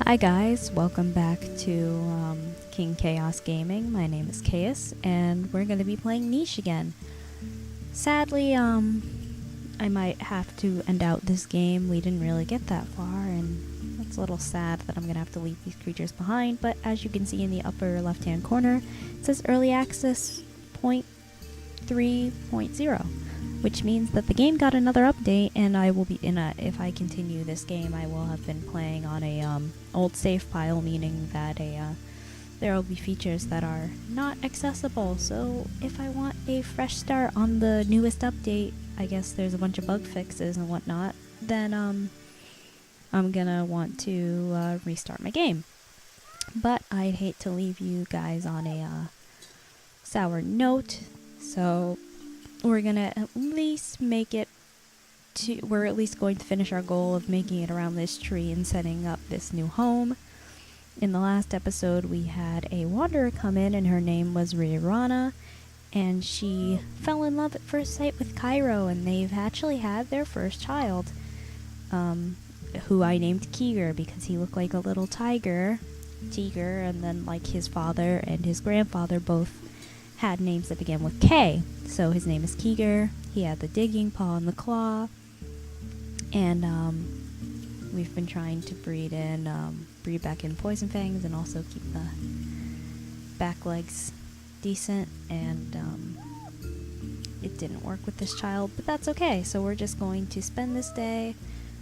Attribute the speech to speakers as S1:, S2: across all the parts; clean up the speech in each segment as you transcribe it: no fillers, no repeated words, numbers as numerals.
S1: Hi guys, welcome back to King Chaos Gaming. My name is Chaos, and we're going to be playing Niche again. Sadly, I might have to end out this game. We didn't really get that far, and it's a little sad that I'm going to have to leave these creatures behind, but as you can see in the upper left-hand corner, it says Early Access 0.3.0. which means that the game got another update, and I will be if I continue this game, I will have been playing on a old save file, meaning that there will be features that are not accessible. So if I want a fresh start on the newest update, I guess there's a bunch of bug fixes and whatnot, then I'm gonna want to restart my game. But I'd hate to leave you guys on a sour note, so we're gonna at least make it to, we're at least going to finish our goal of making it around this tree and setting up this new home. In the last episode, we had a wanderer come in, and her name was Rirana, and she fell in love at first sight with Cairo, and they've actually had their first child, who I named Keeger because he looked like a little tiger, and then like his father and his grandfather both had names that began with K. So his name is Keeger. He had the digging paw and the claw. And we've been trying to breed back in Poison Fangs and also keep the back legs decent. And it didn't work with this child, but that's okay. So we're just going to spend this day.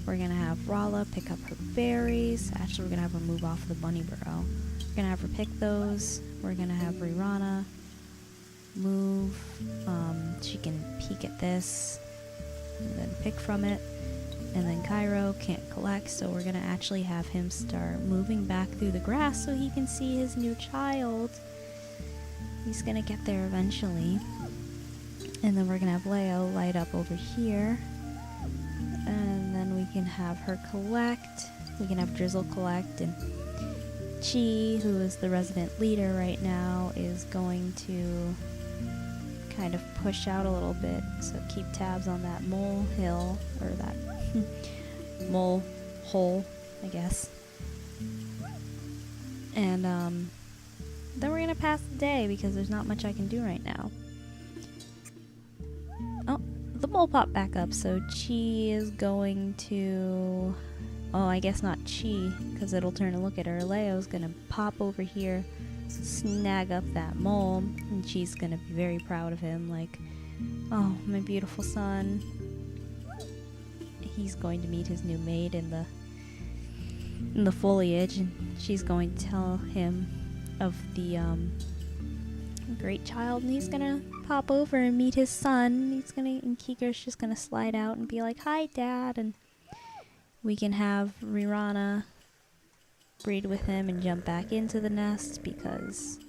S1: We're going to have Rala pick up her berries. Actually, we're going to have her move off the bunny burrow. We're going to have her pick those. We're going to have Rirana move. She can peek at this and then pick from it, and then Cairo can't collect, so we're gonna actually have him start moving back through the grass so he can see his new child. He's gonna get there eventually, and then we're gonna have Leo light up over here, and then we can have her collect. We can have Drizzle collect, and Chi, who is the resident leader right now, is going to kind of push out a little bit, so keep tabs on that mole hill, or that mole hole, I guess. And then we're gonna pass the day because there's not much I can do right now. Oh, the mole popped back up, so Chi is going to, oh, I guess not Chi, because it'll turn and look at her. Leo's gonna pop over here, snag up that mole, and she's gonna be very proud of him, like, oh, my beautiful son. He's going to meet his new mate in the foliage, and she's going to tell him of the great child, and he's gonna pop over and meet his son. And Keeger's just gonna slide out and be like, hi dad, and we can have Rirana breed with him and jump back into the nest because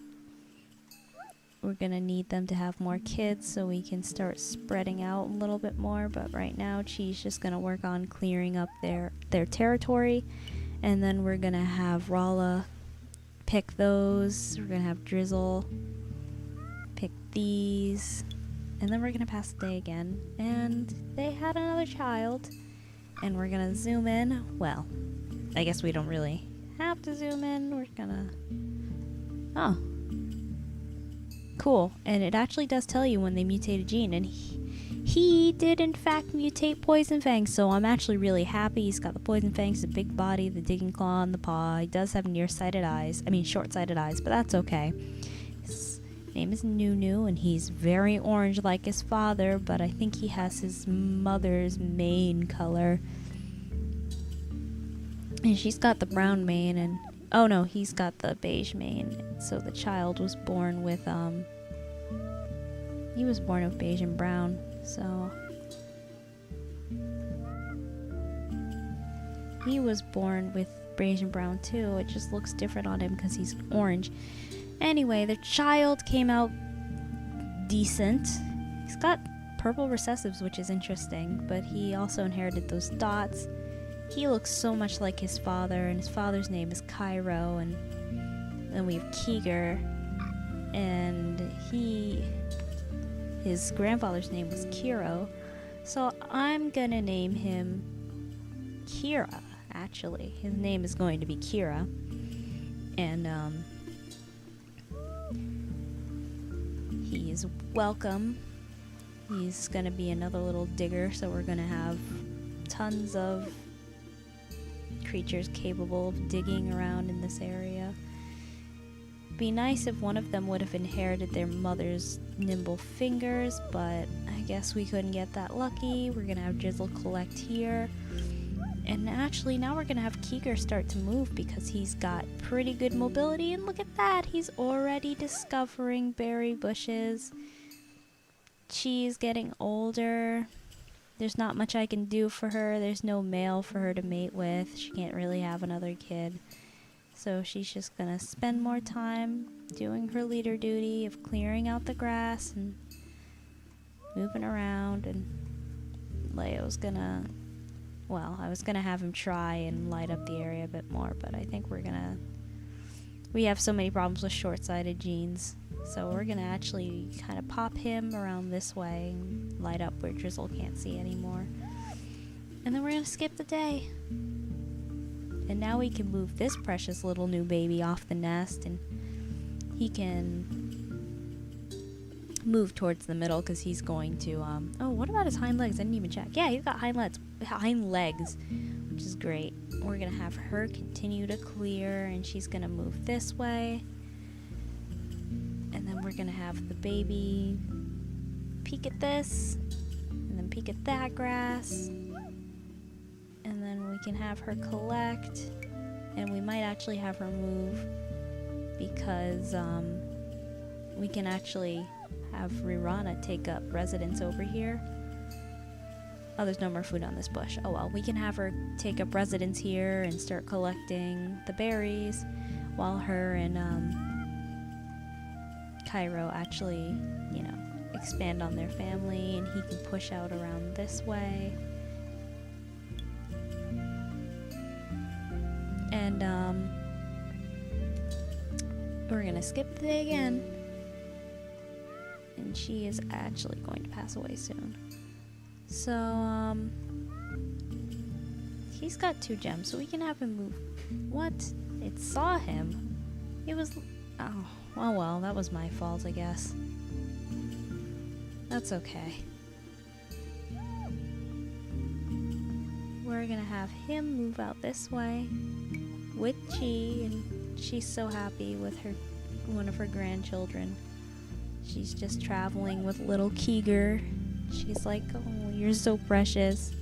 S1: we're gonna need them to have more kids so we can start spreading out a little bit more. But right now Chi's just gonna work on clearing up their territory, and then we're gonna have Rala pick those. We're gonna have Drizzle pick these, and then we're gonna pass the day again, and they had another child. And we're gonna zoom in. Well, I guess we don't really have to zoom in. We're gonna, oh, cool. And it actually does tell you when they mutate a gene, and he did in fact mutate Poison Fangs, so I'm actually really happy. He's got the Poison Fangs, the big body, the digging claw, and the paw. He does have short-sighted eyes, but that's okay. His name is Nunu, and he's very orange like his father, but I think he has his mother's mane color. And she's got the brown mane, and oh no, he's got the beige mane. So the child was born with he was born with beige and brown. So he was born with beige and brown too. It just looks different on him because he's orange. Anyway, the child came out decent. He's got purple recessives, which is interesting, but he also inherited those dots. He looks so much like his father, and his father's name is Cairo, and then we have Keeger, and his grandfather's name was Kiro, so I'm gonna name him Kira, actually. His name is going to be Kira. And, he is welcome. He's gonna be another little digger, so we're gonna have tons of creatures capable of digging around in this area. Be nice if one of them would have inherited their mother's nimble fingers, but I guess we couldn't get that lucky. We're gonna have Drizzle collect here. And actually now we're gonna have Keeger start to move because he's got pretty good mobility, and look at that, he's already discovering berry bushes. She's getting older. There's not much I can do for her. There's no male for her to mate with. She can't really have another kid. So she's just gonna spend more time doing her leader duty of clearing out the grass and moving around, and Leo's gonna, well, I was gonna have him try and light up the area a bit more, but I think we have so many problems with short-sighted genes, so we're gonna actually kind of pop him around this way and light up where Drizzle can't see anymore. And then we're gonna skip the day. And now we can move this precious little new baby off the nest, and he can move towards the middle because he's going to, oh, what about his hind legs? I didn't even check. Yeah, he's got hind legs, which is great. We're going to have her continue to clear, and she's going to move this way. And then we're going to have the baby peek at this, and then peek at that grass. And then we can have her collect, and we might actually have her move because we can actually have Rirana take up residence over here. Oh, there's no more food on this bush. Oh well, we can have her take up residence here and start collecting the berries while her and Cairo actually, you know, expand on their family, and he can push out around this way. And we're gonna skip the day again, and she is actually going to pass away soon. So he's got 2 gems, so we can have him move. What? It saw him. It was, oh well, that was my fault, I guess. That's okay. We're gonna have him move out this way with Chi, and she's so happy with one of her grandchildren. She's just traveling with little Keeger. She's like, oh, you're so precious.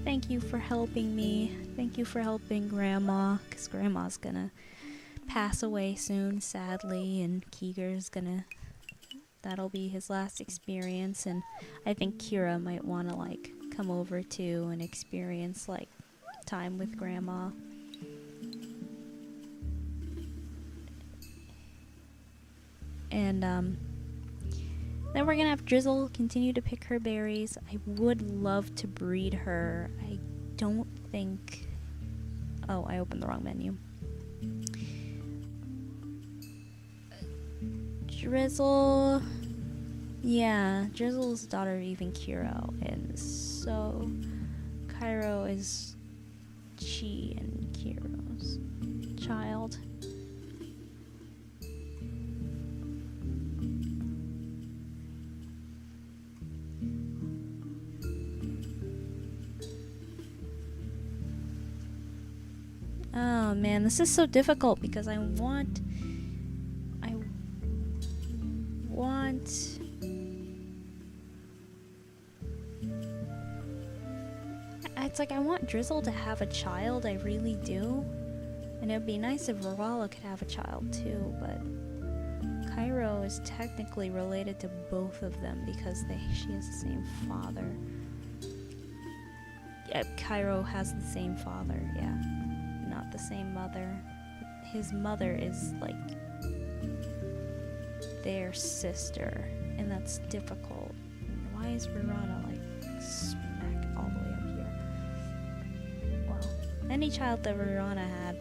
S1: Thank you for helping me. Thank you for helping Grandma, because Grandma's gonna pass away soon, sadly, and Keeger's that'll be his last experience, and I think Kira might want to, like, come over too and experience, like, time with Grandma. And then we're gonna have Drizzle continue to pick her berries. I would love to breed her. I don't think, oh, I opened the wrong menu. Drizzle, yeah, Drizzle's daughter even Kiro, and so Cairo is Chi and Kiro's child. Oh man, this is so difficult because I want it's like I want Drizzle to have a child, I really do. And it would be nice if Rawala could have a child too, but Cairo is technically related to both of them because she has the same father. Yeah, Cairo has the same father, yeah. Not the same mother. His mother is like their sister, and that's difficult. And why is Rirana like smack all the way up here? Well, any child that Rirana had,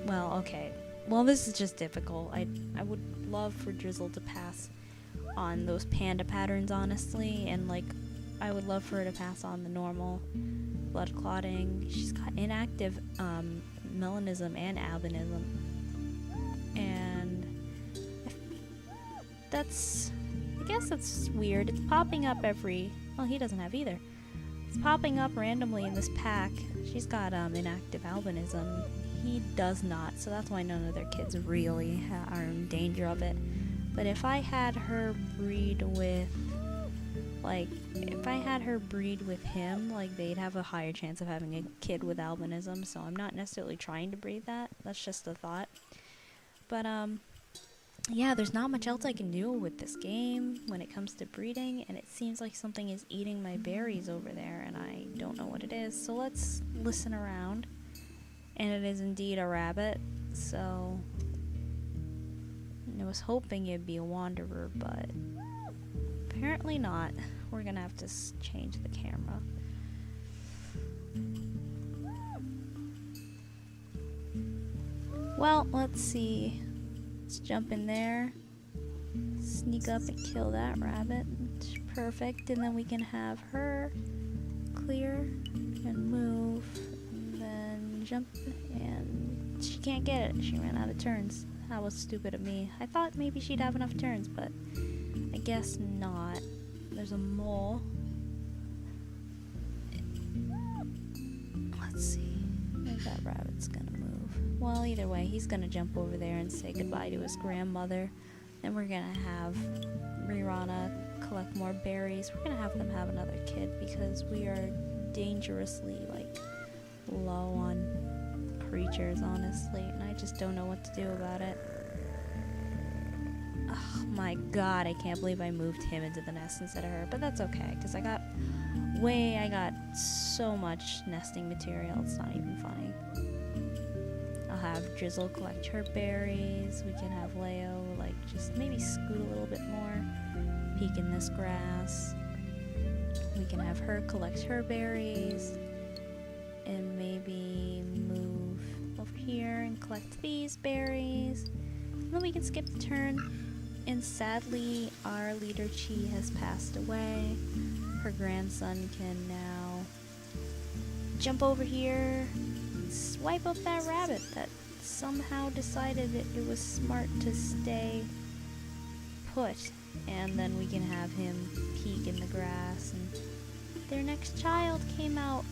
S1: well, okay. Well, this is just difficult. I would love for Drizzle to pass on those panda patterns, honestly, and like I would love for her to pass on the normal blood clotting. She's got inactive melanism and albinism. And I guess that's weird. It's popping up well, he doesn't have either. It's popping up randomly in this pack. She's got inactive albinism. He does not, so that's why none of their kids really are in danger of it. But if I had her breed with, him, they'd have a higher chance of having a kid with albinism, so I'm not necessarily trying to breed that. That's just a thought. But, yeah, there's not much else I can do with this game when it comes to breeding, and it seems like something is eating my berries over there, and I don't know what it is. So let's listen around. And it is indeed a rabbit, so I was hoping it'd be a wanderer, but apparently not. We're gonna have to change the camera. Well, let's see. Let's jump in there, sneak up and kill that rabbit. Perfect, and then we can have her clear and move, and then jump, and she can't get it. She ran out of turns. That was stupid of me. I thought maybe she'd have enough turns, but I guess not. There's a mole. Let's see. Maybe that rabbit's gonna move. Well, either way, he's gonna jump over there and say goodbye to his grandmother. Then we're gonna have Rirana collect more berries. We're gonna have them have another kid because we are dangerously, low on creatures, honestly, and I just don't know what to do about it. Oh my god, I can't believe I moved him into the nest instead of her, but that's okay, because I got so much nesting material, it's not even funny. I'll have Drizzle collect her berries. We can have Leo, just maybe scoot a little bit more, peek in this grass. We can have her collect her berries, and maybe move over here and collect these berries. And then we can skip the turn. And sadly, our leader Chi has passed away. Her grandson can now jump over here and swipe up that rabbit that somehow decided that it was smart to stay put. And then we can have him peek in the grass, and their next child came out.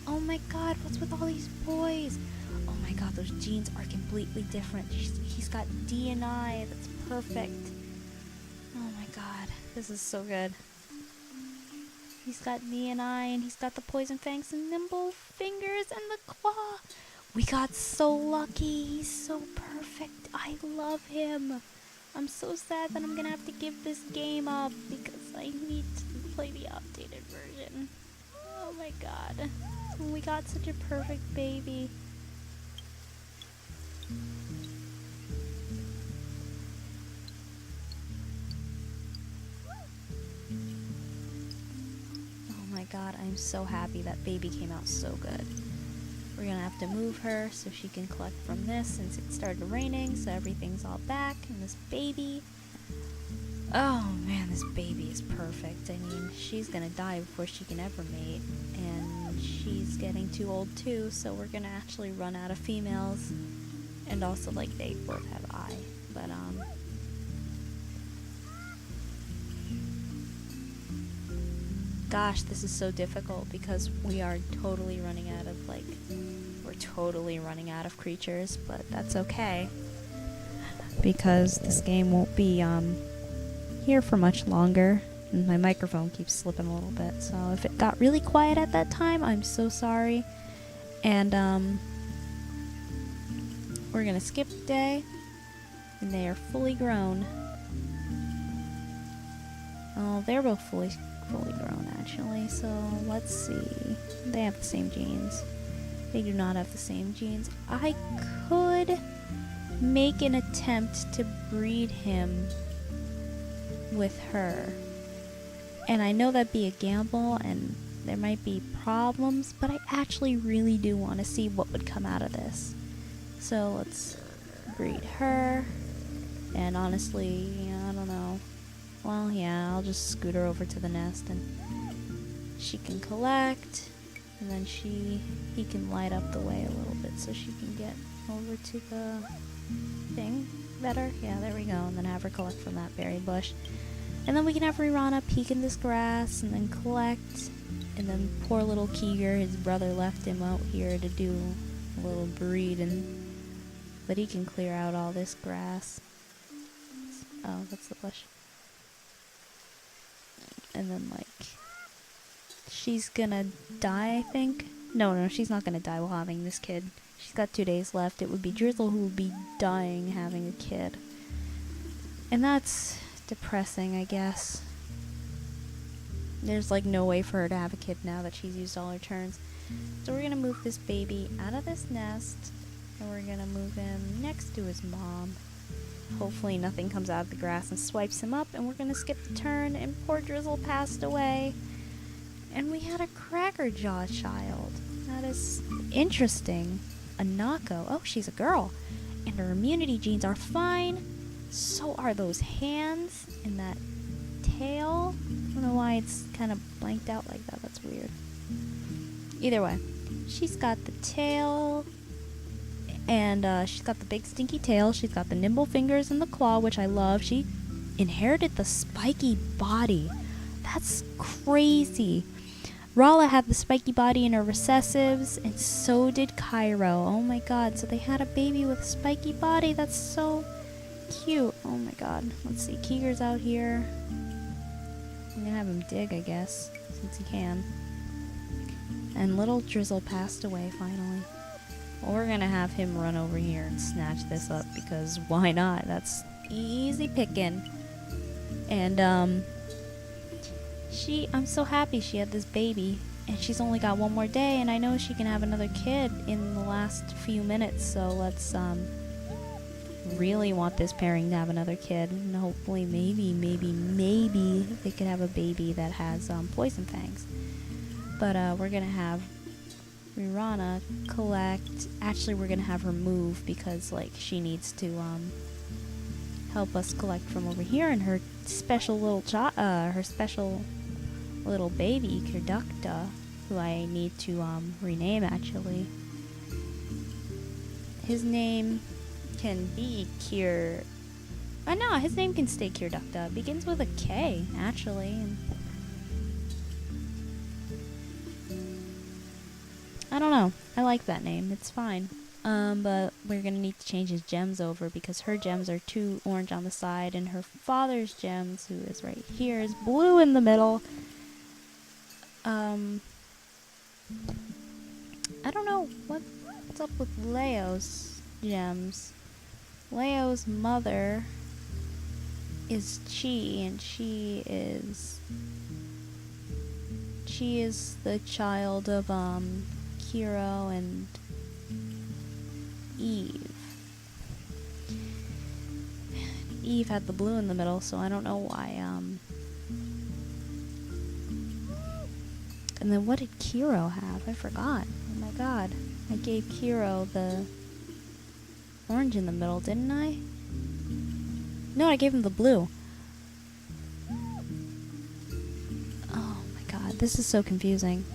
S1: Oh my god, what's with all these boys? Oh my god, those genes are completely different. He's got D and I, that's perfect. Oh my god, this is so good. He's got D and I, and he's got the poison fangs and nimble fingers and the claw. We got so lucky. He's so perfect. I love him. I'm so sad that I'm gonna have to give this game up because I need to play the updated version. Oh my god. We got such a perfect baby. Oh my god, I'm so happy that baby came out so good. We're gonna have to move her so she can collect from this since it started raining, so everything's all back. And this baby, oh man, this baby is perfect. I mean, she's gonna die before she can ever mate, and she's getting too old too, so we're gonna actually run out of females. And also, they both have eye, but gosh, this is so difficult because we are totally running out of, we're totally running out of creatures, but that's okay. Because this game won't be, here for much longer, and my microphone keeps slipping a little bit, so if it got really quiet at that time, I'm so sorry. And, we're gonna skip the day, and they are fully grown. Oh, they're both fully grown actually, so let's see. They have the same genes. They do not have the same genes. I could make an attempt to breed him with her. And I know that'd be a gamble and there might be problems, but I actually really do want to see what would come out of this. So let's breed her. And honestly, I don't know. Well, yeah, I'll just scoot her over to the nest and she can collect. And then he can light up the way a little bit so she can get over to the thing better. Yeah, there we go. And then have her collect from that berry bush. And then we can have Rirana peek in this grass and then collect. And then poor little Keeger, his brother left him out here to do a little breeding. But he can clear out all this grass. Oh, that's the bush. And then, like, she's gonna die, I think. No, she's not gonna die while having this kid. She's got 2 days left. It would be Drizzle who would be dying having a kid. And that's depressing, I guess. There's, like, no way for her to have a kid now that she's used all her turns. So we're gonna move this baby out of this nest, and we're gonna move him next to his mom. Hopefully nothing comes out of the grass and swipes him up, and we're gonna skip the turn, and poor Drizzle passed away. And we had a Cracker Jaw child. That is interesting. A Nako. Oh, she's a girl. And her immunity genes are fine. So are those hands and that tail. I don't know why it's kind of blanked out like that. That's weird. Either way, she's got the tail. And she's got the big stinky tail. She's got the nimble fingers and the claw, which I love. She inherited the spiky body. That's crazy. Rala had the spiky body in her recessives, and so did Cairo. Oh my god, so they had a baby with a spiky body. That's so cute. Oh my god. Let's see, Keeger's out here. I'm gonna have him dig, I guess, since he can. And little Drizzle passed away, finally. Well, we're gonna have him run over here and snatch this up, because why not? That's easy picking. And, I'm so happy she had this baby, and she's only got 1 more day, and I know she can have another kid in the last few minutes, so let's, really want this pairing to have another kid, and hopefully maybe they could have a baby that has, poison fangs. But, we're gonna have Rirana collect, actually we're gonna have her move, because, like, she needs to, help us collect from over here, and her special little baby, Kirducta, who I need to rename actually. His name can be no, his name can stay Kirducta. It begins with a K, actually. And I don't know. I like that name. It's fine. But we're gonna need to change his gems over because her gems are too orange on the side, and her father's gems, who is right here, is blue in the middle. I don't know what's up with Leo's gems. Leo's mother is Chi, and she is the child of Kiro and Eve. Eve had the blue in the middle, so I don't know why. And then what did Kiro have? I forgot. Oh my god. I gave Kiro the orange in the middle, didn't I? No, I gave him the blue. Oh my god, this is so confusing.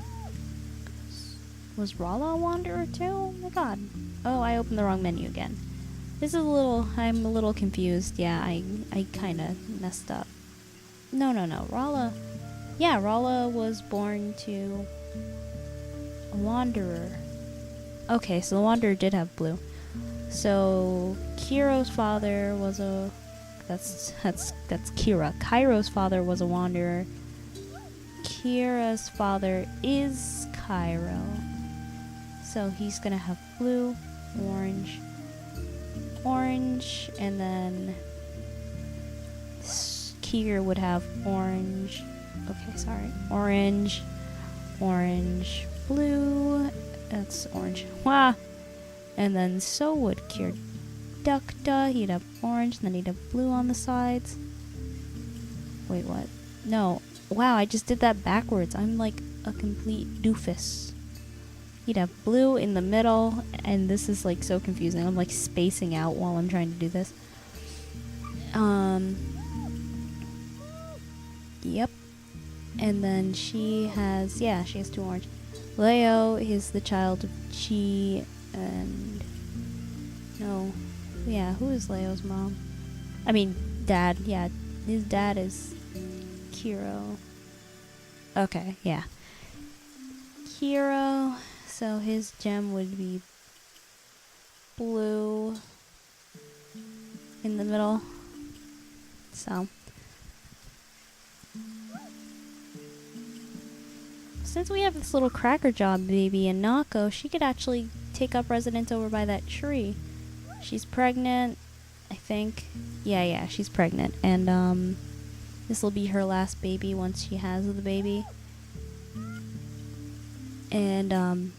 S1: Was Rala a wanderer too? Oh my god. Oh, I opened the wrong menu again. I'm a little confused. Yeah, I kinda messed up. No. Rala. Yeah, Rala was born to a wanderer. Okay, so the wanderer did have blue. So Kiro's father was that's Kira. Cairo's father was a wanderer. Kira's father is Cairo. So he's gonna have blue, orange, and then Kira would have orange. Okay, sorry. Orange, blue. That's orange. Wow. And then so would Kirducta. He'd have orange, and then he'd have blue on the sides. Wait, what? No. Wow, I just did that backwards. I'm like a complete doofus. He'd have blue in the middle, and this is like so confusing. I'm like spacing out while I'm trying to do this. Yep. And then she has 2 orange. Leo is the child of Chi and... No. Yeah, who is Leo's mom? I mean, dad. Yeah, his dad is Kiro. Okay, yeah. Kiro. So his gem would be blue in the middle. So... Since we have this little cracker job baby in Nako, she could actually take up residence over by that tree. She's pregnant, I think. Yeah, she's pregnant. And this will be her last baby once she has the baby. And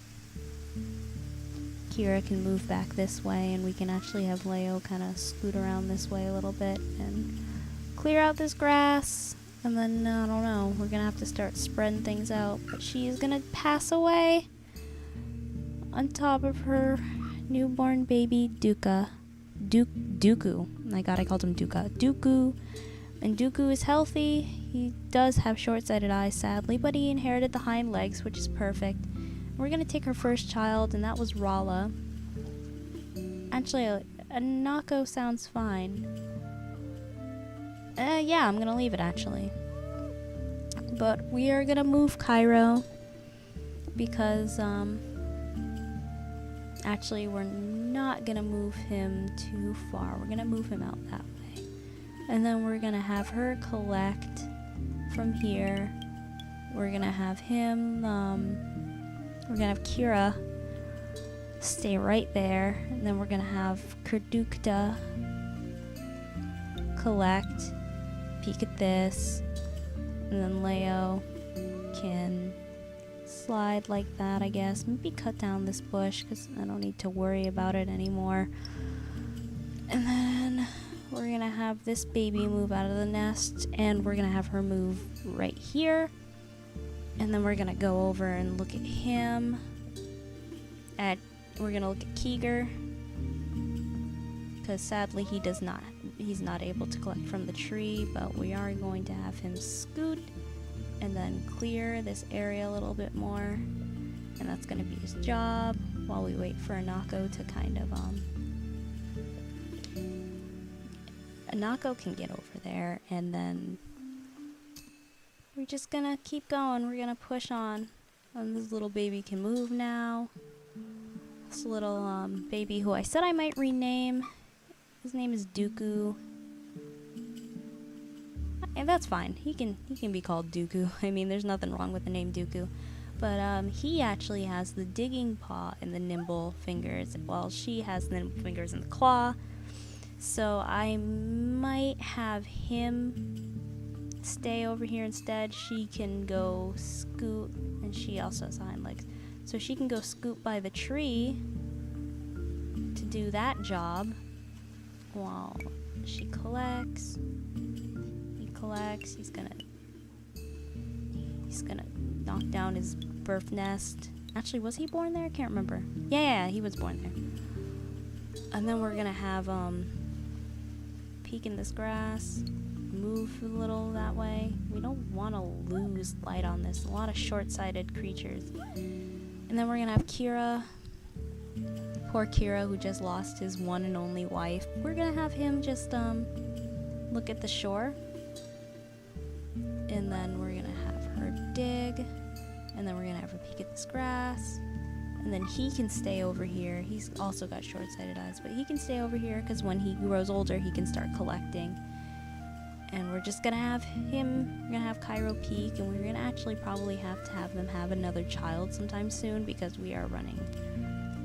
S1: Kira can move back this way, and we can actually have Leo kind of scoot around this way a little bit and clear out this grass. And then, I don't know, we're gonna have to start spreading things out. But she is gonna pass away on top of her newborn baby, Dooku. My god, I called him Dooku. Dooku. And Dooku is healthy. He does have short-sighted eyes, sadly, but he inherited the hind legs, which is perfect. We're gonna take her first child, and that was Rala. Actually, a Nako sounds fine. Yeah, I'm gonna leave it actually. But we are gonna move Cairo because actually we're not gonna move him too far. We're gonna move him out that way. And then we're gonna have her collect from here. We're gonna have him we're gonna have Kira stay right there, and then we're gonna have Kerdukta collect, peek at this, and then Leo can slide like that, I guess. Maybe cut down this bush because I don't need to worry about it anymore. And then we're gonna have this baby move out of the nest, and we're gonna have her move right here. And then we're gonna go over and look at him. We're gonna look at Keeger, because sadly he's not able to collect from the tree, but we are going to have him scoot and then clear this area a little bit more, and that's going to be his job while we wait for Anako to kind of Anako can get over there, and then we're just gonna keep going. We're gonna push on, and this little baby can move now. This little baby who I said I might rename, his name is Dooku. And that's fine. He can be called Dooku. I mean, there's nothing wrong with the name Dooku. But he actually has the digging paw and the nimble fingers, while she has the nimble fingers and the claw. So I might have him stay over here instead. She can go scoot, and she also has hind legs. So she can go scoot by the tree to do that job while she collects. He's gonna knock down his birth nest. Actually, was he born there? I can't remember. Yeah, he was born there. And then we're gonna have peek in this grass, move a little that way. We don't want to lose light on this. A lot of short-sighted creatures. And then we're gonna have Kira, poor Kira, who just lost his one and only wife. We're gonna have him just look at the shore. And then we're gonna have her dig, and then we're gonna have her peek at this grass, and then he can stay over here. He's also got short-sighted eyes, but he can stay over here because when he grows older, he can start collecting. And we're just gonna have him, we're gonna have Cairo peek, and we're gonna actually probably have to have them have another child sometime soon because we are running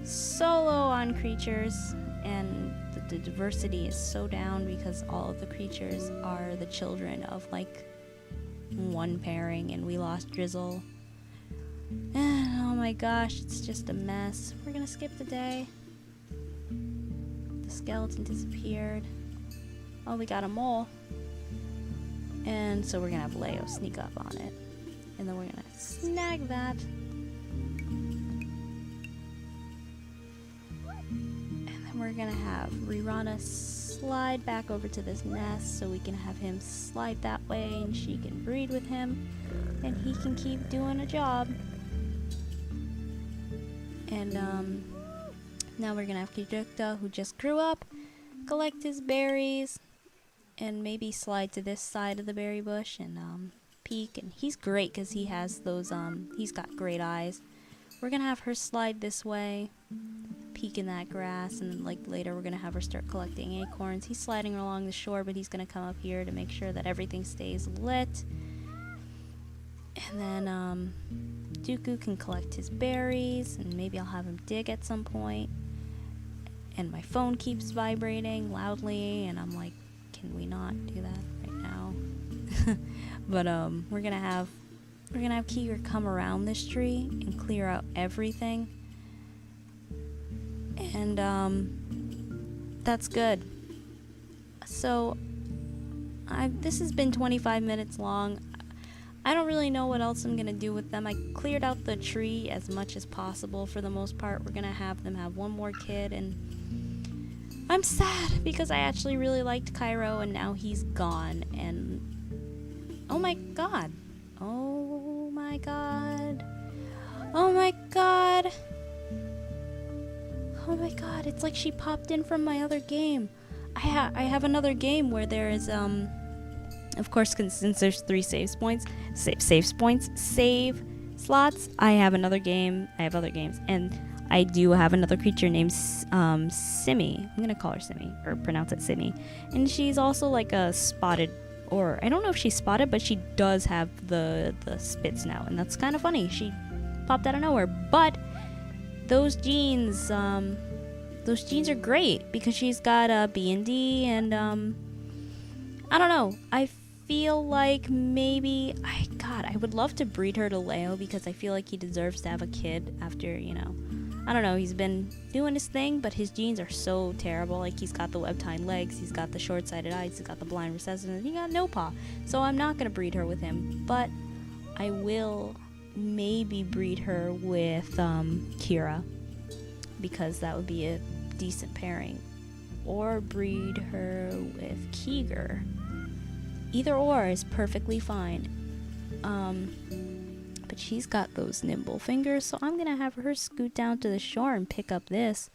S1: so low on creatures, and the diversity is so down because all of the creatures are the children of like one pairing, and we lost Drizzle, and oh my gosh, it's just a mess. We're gonna skip the day. The skeleton disappeared. Oh, we got a mole, and so we're gonna have Leo sneak up on it, and then we're gonna snag that, and then we're gonna have Rirana slide back over to this nest so we can have him slide that way, and she can breed with him, and he can keep doing a job. And now we're gonna have Kidukta, who just grew up, collect his berries, and maybe slide to this side of the berry bush and peek. And he's great because he has those he's got great eyes. We're gonna have her slide this way, peek in that grass, and then like later we're gonna have her start collecting acorns. He's sliding along the shore, but he's gonna come up here to make sure that everything stays lit. And then Dooku can collect his berries, and maybe I'll have him dig at some point. And my phone keeps vibrating loudly, and I'm like, can we not do that right now? But we're gonna have Kiger come around this tree and clear out everything. And that's good. So this has been 25 minutes long. I don't really know what else I'm gonna do with them. I cleared out the tree as much as possible for the most part. We're gonna have them have one more kid, and I'm sad because I actually really liked Cairo, and now he's gone. And oh my god, oh my god, oh my god, oh my god! It's like she popped in from my other game. I have another game where there is of course, since there's 3 save slots, I have another game. I have other games, and I do have another creature named Simi. I'm gonna call her Simi, or pronounce it Simi. And she's also like a spotted, or I don't know if she's spotted, but she does have the spits now, and that's kind of funny. She popped out of nowhere, but those genes are great because she's got a B&D, and I don't know. I feel like maybe I would love to breed her to Leo because I feel like he deserves to have a kid after, I don't know, he's been doing his thing, but his genes are so terrible. Like, he's got the web-tined legs, he's got the short-sighted eyes, he's got the blind recessive, and he got no paw. So I'm not gonna breed her with him, but I will maybe breed her with Kira, because that would be a decent pairing, or breed her with Kiger. Either or is perfectly fine. But she's got those nimble fingers, so I'm gonna have her scoot down to the shore and pick up this.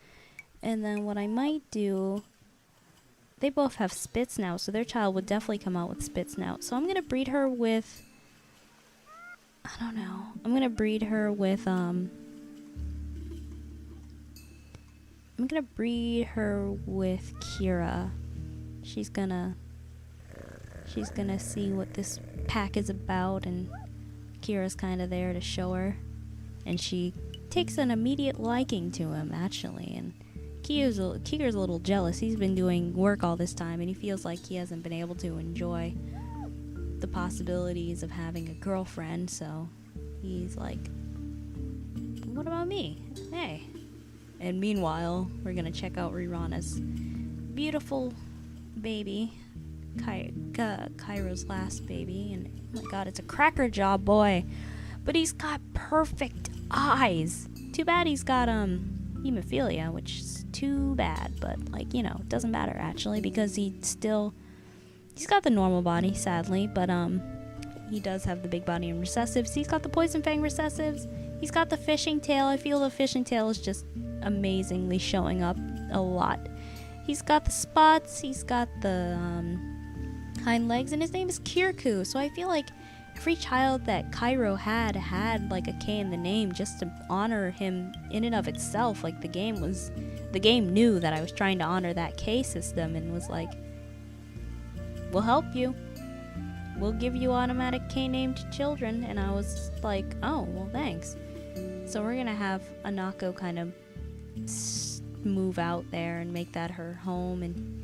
S1: And then what I might do, they both have spits now, so their child would definitely come out with spits now. So I'm gonna breed her with, I don't know, I'm gonna breed her with Kira. She's gonna see what this pack is about, and Kira's kind of there to show her, and she takes an immediate liking to him, actually. And Kiger's a little jealous. He's been doing work all this time, and he feels like he hasn't been able to enjoy the possibilities of having a girlfriend, so he's like, what about me? Hey. And meanwhile, we're gonna check out Rirana's beautiful baby, Cairo's last baby, and oh my god, it's a cracker job boy. But he's got perfect eyes. Too bad he's got hemophilia, which is too bad, but like, it doesn't matter actually, because he's got the normal body, sadly, but he does have the big body and recessives. He's got the poison fang recessives. He's got the fishing tail. I feel the fishing tail is just amazingly showing up a lot. He's got the spots. He's got the hind legs, and his name is Kirku. So I feel like every child that Cairo had like a K in the name, just to honor him in and of itself. Like, the game knew that I was trying to honor that K system, and was like, we'll help you. We'll give you automatic K named children. And I was like, oh, well, thanks. So we're gonna have Anako kind of move out there and make that her home, and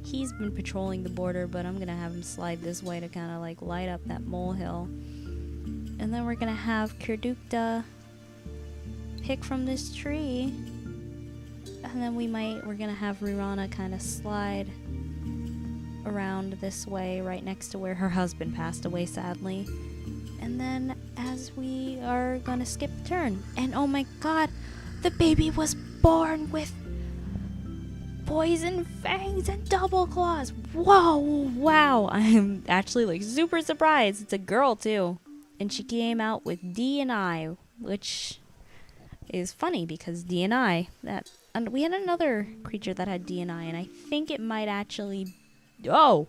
S1: he's been patrolling the border, but I'm gonna have him slide this way to kind of like light up that molehill. And then we're gonna have Kirdukta pick from this tree, and then we're gonna have Rirana kind of slide around this way, right next to where her husband passed away, sadly. And then as we are gonna skip a turn, and oh my god, the baby was born with poison fangs and double claws. Whoa, wow. I'm actually like super surprised. It's a girl too. And she came out with D and I, which is funny because DNI, and we had another creature that had DNI, and I think it might actually. Oh!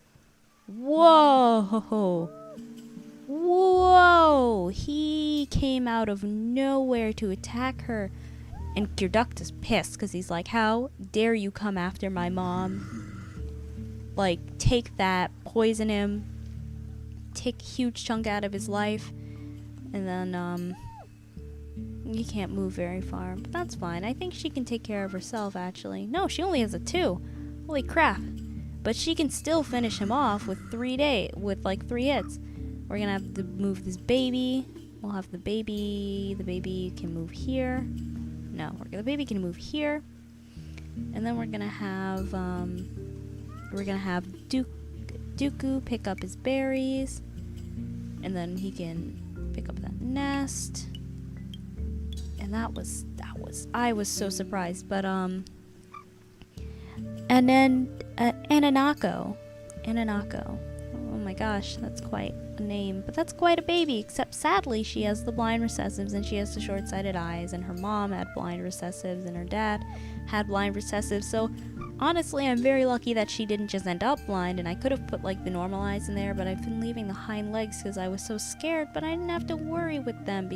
S1: Whoa! Whoa! He came out of nowhere to attack her. And Gyarduct is pissed because he's like, how dare you come after my mom? Like, take that, poison him, take a huge chunk out of his life, and then, he can't move very far. But that's fine. I think she can take care of herself, actually. No, she only has a 2. Holy crap. But she can still finish him off with 3 hits. We're gonna have to move this baby. We'll have the baby can move here. No, the baby can move here. And then we're gonna have Dooku pick up his berries. And then he can pick up that nest. And I was so surprised. But and then Ananako. Oh my gosh, that's quite a name. But that's quite a baby, except sadly she has the blind recessives and she has the short-sighted eyes, and her mom had blind recessives and her dad had blind recessives. So honestly, I'm very lucky that she didn't just end up blind, and I could have put like the normal eyes in there, but I've been leaving the hind legs because I was so scared, but I didn't have to worry with them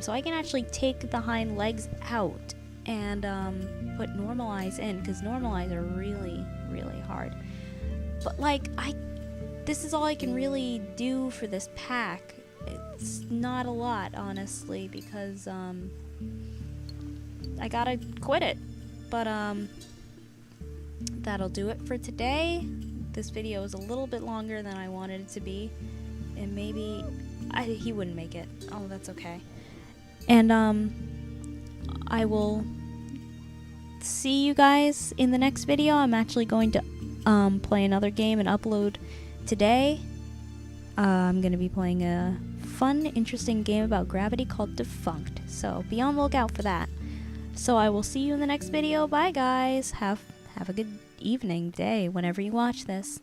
S1: so I can actually take the hind legs out and put normal eyes in, because normal eyes are really, really hard. But like, this is all I can really do for this pack. It's not a lot, honestly, because I gotta quit it. But that'll do it for today. This video is a little bit longer than I wanted it to be, and maybe he wouldn't make it. Oh, that's okay. And I will see you guys in the next video. I'm actually going to play another game and upload today. I'm going to be playing a fun, interesting game about gravity called Defunct. So be on the lookout for that. So I will see you in the next video. Bye, guys. Have a good evening, day, whenever you watch this.